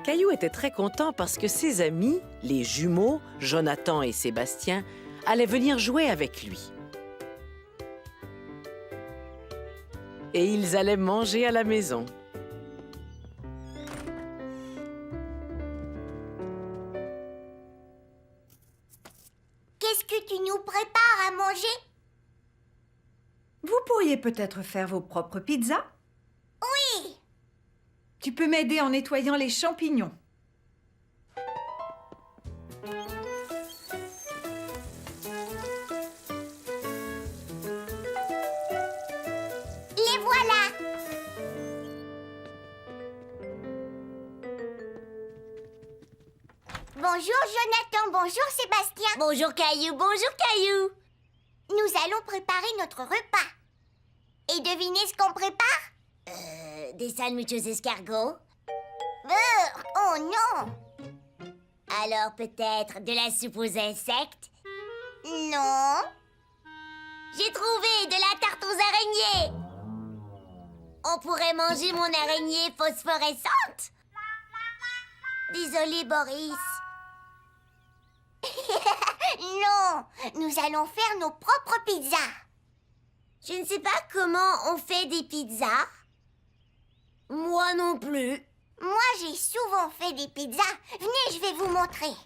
Caillou était très content parce que ses amis, les jumeaux, Jonathan et Sébastien, allaient venir jouer avec lui. Et ils allaient manger à la maison. Qu'est-ce que tu nous prépares à manger? Vous pourriez peut-être faire vos propres pizzas? Oui! Tu peux m'aider en nettoyant les champignons. Les voilà! Bonjour Jonathan, bonjour Sébastien. Bonjour Caillou, bonjour Caillou. Nous allons préparer notre repas. Et devinez ce qu'on prépare? Des sandwichs aux escargots. Oh non! Alors peut-être de la soupe aux insectes. Non! J'ai trouvé de la tarte aux araignées. On pourrait manger mon araignée phosphorescente. Désolé Boris. Non! Nous allons faire nos propres pizzas. Je ne sais pas comment on fait des pizzas. Moi non plus. Moi, j'ai souvent fait des pizzas. Venez, je vais vous montrer.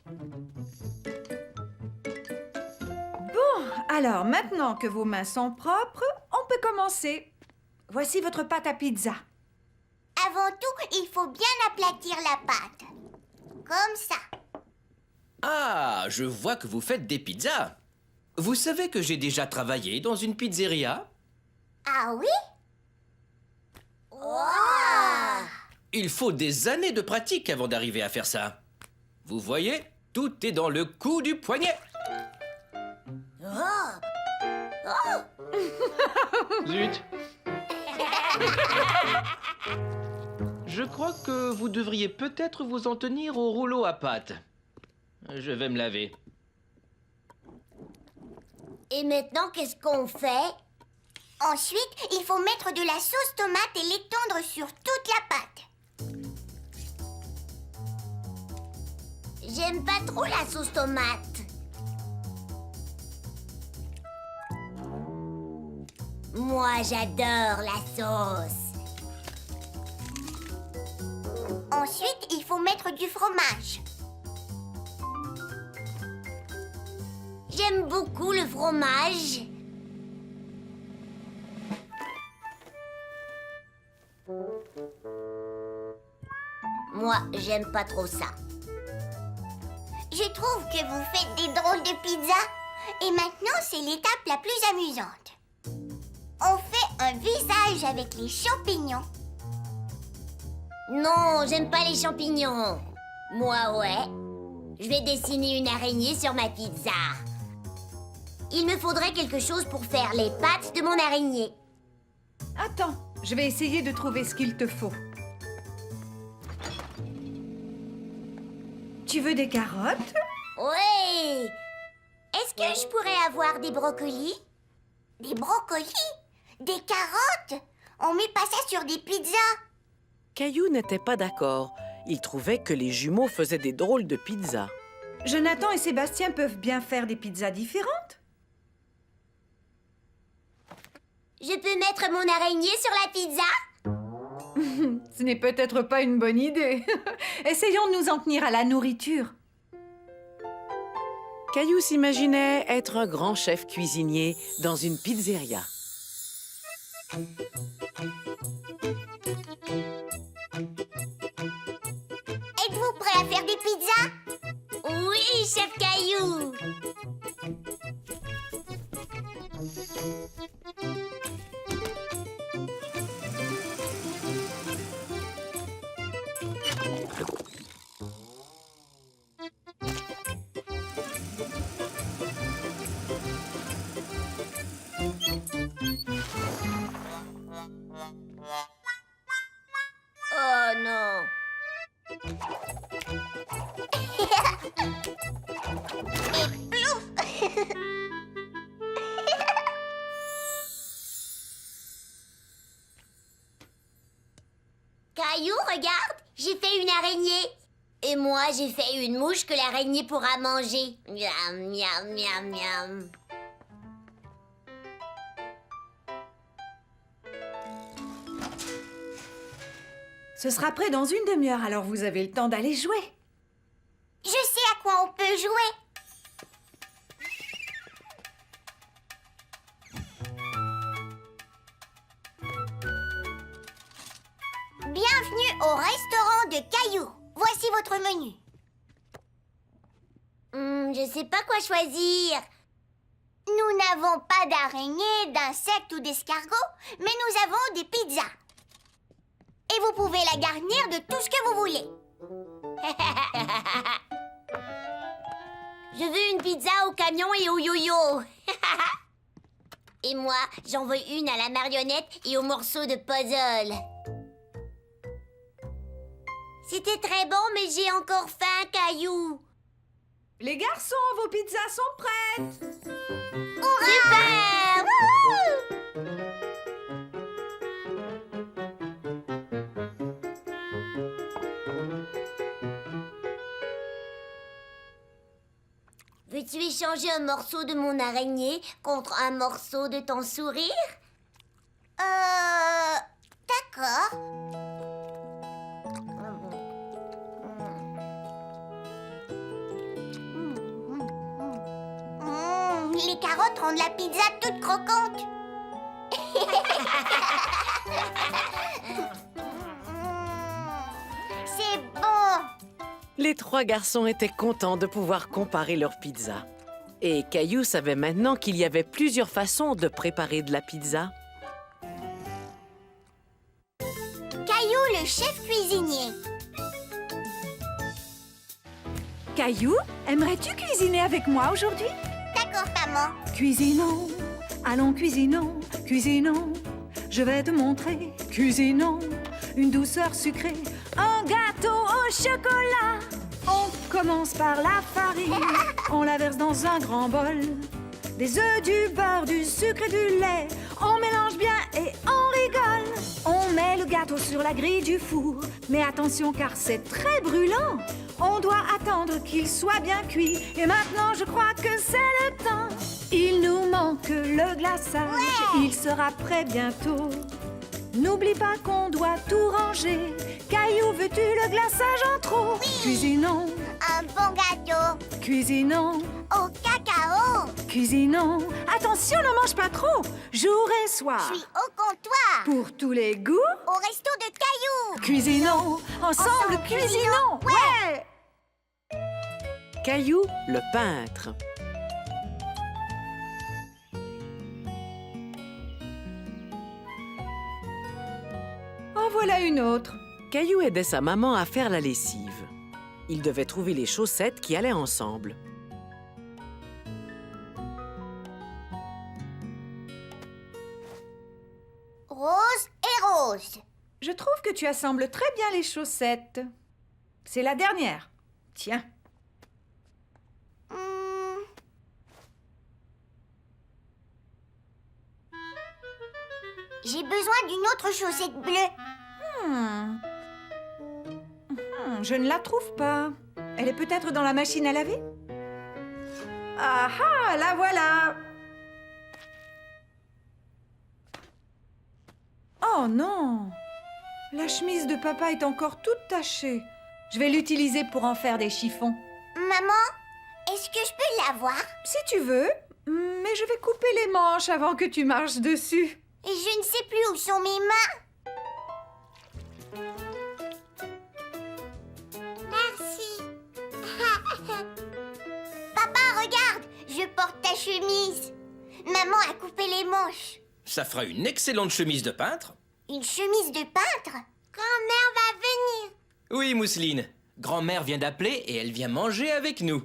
Bon, alors maintenant que vos mains sont propres, on peut commencer. Voici votre pâte à pizza. Avant tout, il faut bien aplatir la pâte. Comme ça. Ah, je vois que vous faites des pizzas. Vous savez que j'ai déjà travaillé dans une pizzeria? Ah oui? Wow. Il faut des années de pratique avant d'arriver à faire ça. Vous voyez, tout est dans le coup du poignet. Zut! Je crois que vous devriez peut-être vous en tenir au rouleau à pâte. Je vais me laver. Et maintenant, qu'est-ce qu'on fait? Ensuite, il faut mettre de la sauce tomate et l'étendre sur toute la pâte. J'aime pas trop la sauce tomate. Moi, j'adore la sauce. Ensuite, il faut mettre du fromage. J'aime beaucoup le fromage. Moi, j'aime pas trop ça. Je trouve que vous faites des drôles de pizzas. Et maintenant, c'est l'étape la plus amusante. On fait un visage avec les champignons. Non, j'aime pas les champignons. Moi, ouais. Je vais dessiner une araignée sur ma pizza. Il me faudrait quelque chose pour faire les pattes de mon araignée. Attends, je vais essayer de trouver ce qu'il te faut. Tu veux des carottes? Oui. Est-ce que je pourrais avoir des brocolis? Des brocolis? Des carottes? On met pas ça sur des pizzas. Caillou n'était pas d'accord. Il trouvait que les jumeaux faisaient des drôles de pizzas. Jonathan et Sébastien peuvent bien faire des pizzas différentes. Je peux mettre mon araignée sur la pizza? Ce n'est peut-être pas une bonne idée. Essayons de nous en tenir à la nourriture. Caillou s'imaginait être un grand chef cuisinier dans une pizzeria. Êtes-vous prêts à faire des pizzas? Oui, chef Caillou. Oh non. Caillou, regarde, j'ai fait une araignée. Et moi, j'ai fait une mouche que l'araignée pourra manger. Miam, miam, miam, miam. Ce sera prêt dans une demi-heure, alors vous avez le temps d'aller jouer. Je sais à quoi on peut jouer. Bienvenue au restaurant de Caillou. Voici votre menu. Je sais pas quoi choisir. Nous n'avons pas d'araignées, d'insectes ou d'escargots, mais nous avons des pizzas. Et vous pouvez la garnir de tout ce que vous voulez. Je veux une pizza au camion et au yo-yo. Et moi, j'en veux une à la marionnette et au morceau de puzzle. C'était très bon, mais j'ai encore faim, Caillou. Les garçons, vos pizzas sont prêtes. Super! Veux-tu échanger un morceau de mon araignée contre un morceau de ton sourire? D'accord. Les carottes rendent la pizza toute croquante. C'est bon. Les 3 garçons étaient contents de pouvoir comparer leurs pizzas. Et Caillou savait maintenant qu'il y avait plusieurs façons de préparer de la pizza. Caillou, le chef cuisinier. Caillou, aimerais-tu cuisiner avec moi aujourd'hui? D'accord, maman. Cuisinons, allons cuisinons, cuisinons. Je vais te montrer, cuisinons, une douceur sucrée, un gâteau au chocolat. On commence par la farine, on la verse dans un grand bol. Des œufs, du beurre, du sucre et du lait. On mélange bien et on rigole. On met le gâteau sur la grille du four. Mais attention car c'est très brûlant. On doit attendre qu'il soit bien cuit. Et maintenant je crois que c'est le temps. Il nous manque le glaçage. Il sera prêt bientôt. N'oublie pas qu'on doit tout ranger. Caillou, veux-tu le glaçage en trop? Cuisinons, Un bon gâteau cuisinons, au cacao. cuisinons. Attention, ne mange pas trop. Jour et soir. Je suis au comptoir. Pour tous les goûts, Au resto de Caillou. cuisinons. Ensemble, cuisinons. Ouais. Caillou, le peintre. En voilà une autre. Caillou aidait sa maman à faire la lessive. Il devait trouver les chaussettes qui allaient ensemble. Rose et rose. Je trouve que tu assembles très bien les chaussettes. C'est la dernière. Tiens. J'ai besoin d'une autre chaussette bleue. Je ne la trouve pas. Elle est peut-être dans la machine à laver? Ah ah, la voilà! Oh non! La chemise de papa est encore toute tachée. Je vais l'utiliser pour en faire des chiffons. Maman, est-ce que je peux l'avoir? Si tu veux, mais je vais couper les manches avant que tu marches dessus. Et je ne sais plus où sont mes mains. Merci. Papa, regarde, je porte ta chemise. Maman a coupé les manches. Ça fera une excellente chemise de peintre. Une chemise de peintre? Grand-mère va venir. Oui, Mousseline. Grand-mère vient d'appeler et elle vient manger avec nous.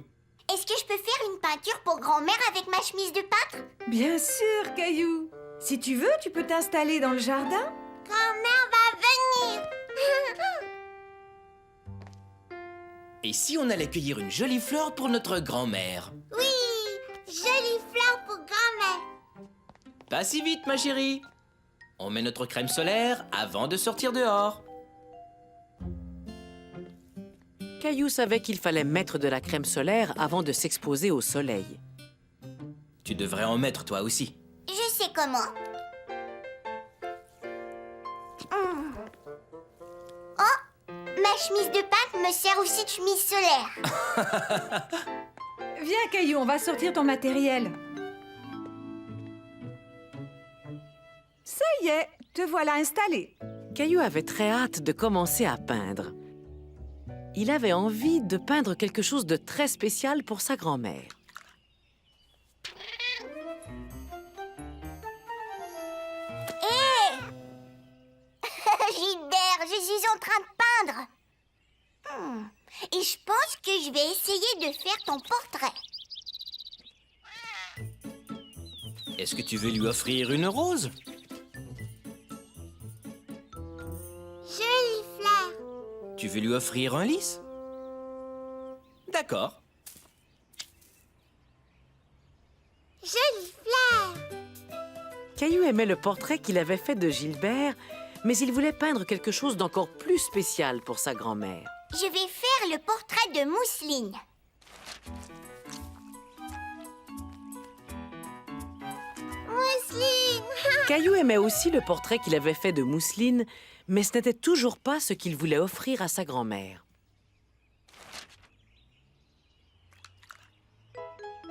Est-ce que je peux faire une peinture pour grand-mère avec ma chemise de peintre? Bien sûr, Caillou. Si tu veux, tu peux t'installer dans le jardin. Grand-mère va venir. Et si on allait cueillir une jolie fleur pour notre grand-mère? Oui, jolie fleur pour grand-mère. Pas si vite, ma chérie. On met notre crème solaire avant de sortir dehors. Caillou savait qu'il fallait mettre de la crème solaire avant de s'exposer au soleil. Tu devrais en mettre toi aussi. Je sais comment. Oh, ma chemise de peintre me sert aussi de chemise solaire. Viens, Caillou, on va sortir ton matériel. Ça y est, te voilà installé. Caillou avait très hâte de commencer à peindre. Il avait envie de peindre quelque chose de très spécial pour sa grand-mère. Hé Gilbert, je suis en train de peindre. Et je pense que je vais essayer de faire ton portrait. Est-ce que tu veux lui offrir une rose? Jolie fleur. Tu veux lui offrir un lys? D'accord. Jolie fleur. Caillou aimait le portrait qu'il avait fait de Gilbert, mais il voulait peindre quelque chose d'encore plus spécial pour sa grand-mère. Je vais faire le portrait de Mousseline. Mousseline. Caillou aimait aussi le portrait qu'il avait fait de Mousseline, mais ce n'était toujours pas ce qu'il voulait offrir à sa grand-mère.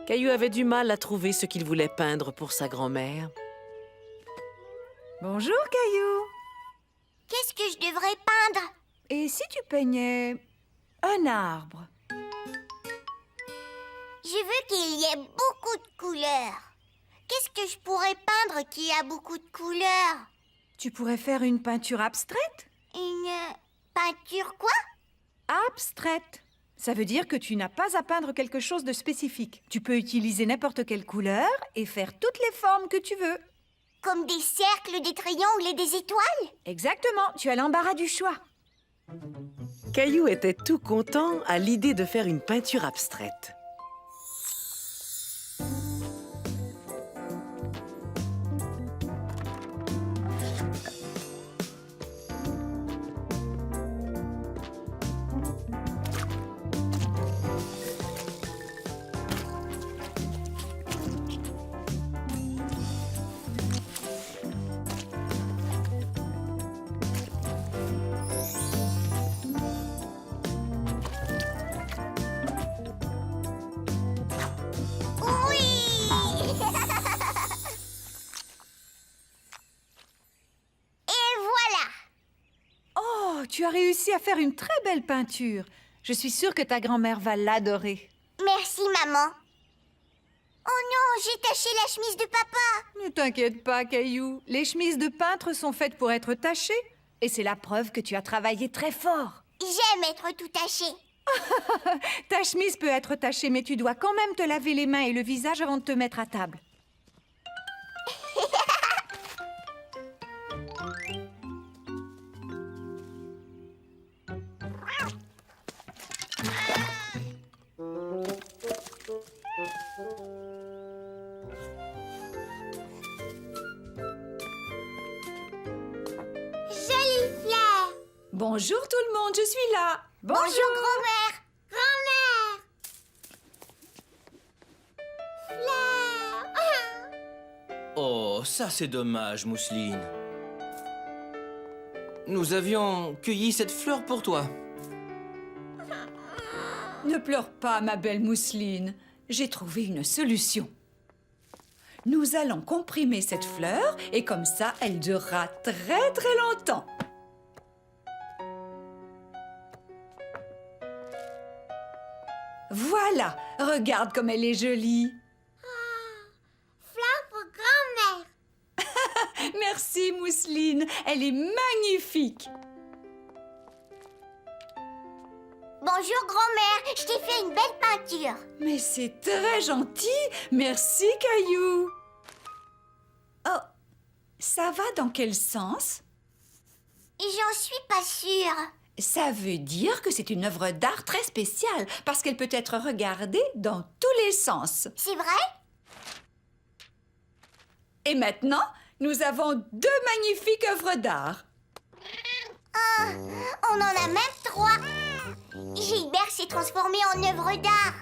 Caillou avait du mal à trouver ce qu'il voulait peindre pour sa grand-mère. Bonjour, Caillou. Qu'est-ce que je devrais peindre? Et si tu peignais un arbre? Je veux qu'il y ait beaucoup de couleurs. Qu'est-ce que je pourrais peindre qui a beaucoup de couleurs? Tu pourrais faire une peinture abstraite? Une peinture quoi? Abstraite. Ça veut dire que tu n'as pas à peindre quelque chose de spécifique. Tu peux utiliser n'importe quelle couleur et faire toutes les formes que tu veux. Comme des cercles, des triangles et des étoiles? Exactement, tu as l'embarras du choix. Caillou était tout content à l'idée de faire une peinture abstraite. Oui! Et voilà! Oh, tu as réussi à faire une très belle peinture. Je suis sûre que ta grand-mère va l'adorer. Merci, maman. Oh non, j'ai taché la chemise de papa. Ne t'inquiète pas, Caillou. Les chemises de peintre sont faites pour être tachées. Et c'est la preuve que tu as travaillé très fort. J'aime être tout taché. Ta chemise peut être tachée, mais tu dois quand même te laver les mains et le visage avant de te mettre à table. Jolie fleur. Bonjour tout le monde, je suis là. Bonjour, grand-mère. Grand-mère. Fleur. Oh, ça c'est dommage, Mousseline. Nous avions cueilli cette fleur pour toi. Ne pleure pas, ma belle Mousseline. J'ai trouvé une solution. Nous allons comprimer cette fleur et comme ça, elle durera très très longtemps. Voilà, regarde comme elle est jolie. Fleur pour grand-mère. Merci Mousseline, elle est magnifique. Bonjour, grand-mère. Je t'ai fait une belle peinture. Mais c'est très gentil, merci Caillou. Oh, ça va dans quel sens? J'en suis pas sûre. Ça veut dire que c'est une œuvre d'art très spéciale parce qu'elle peut être regardée dans tous les sens. C'est vrai? Et maintenant, nous avons 2 magnifiques œuvres d'art. On en a même 3. Gilbert Pierre s'est transformé en œuvre d'art.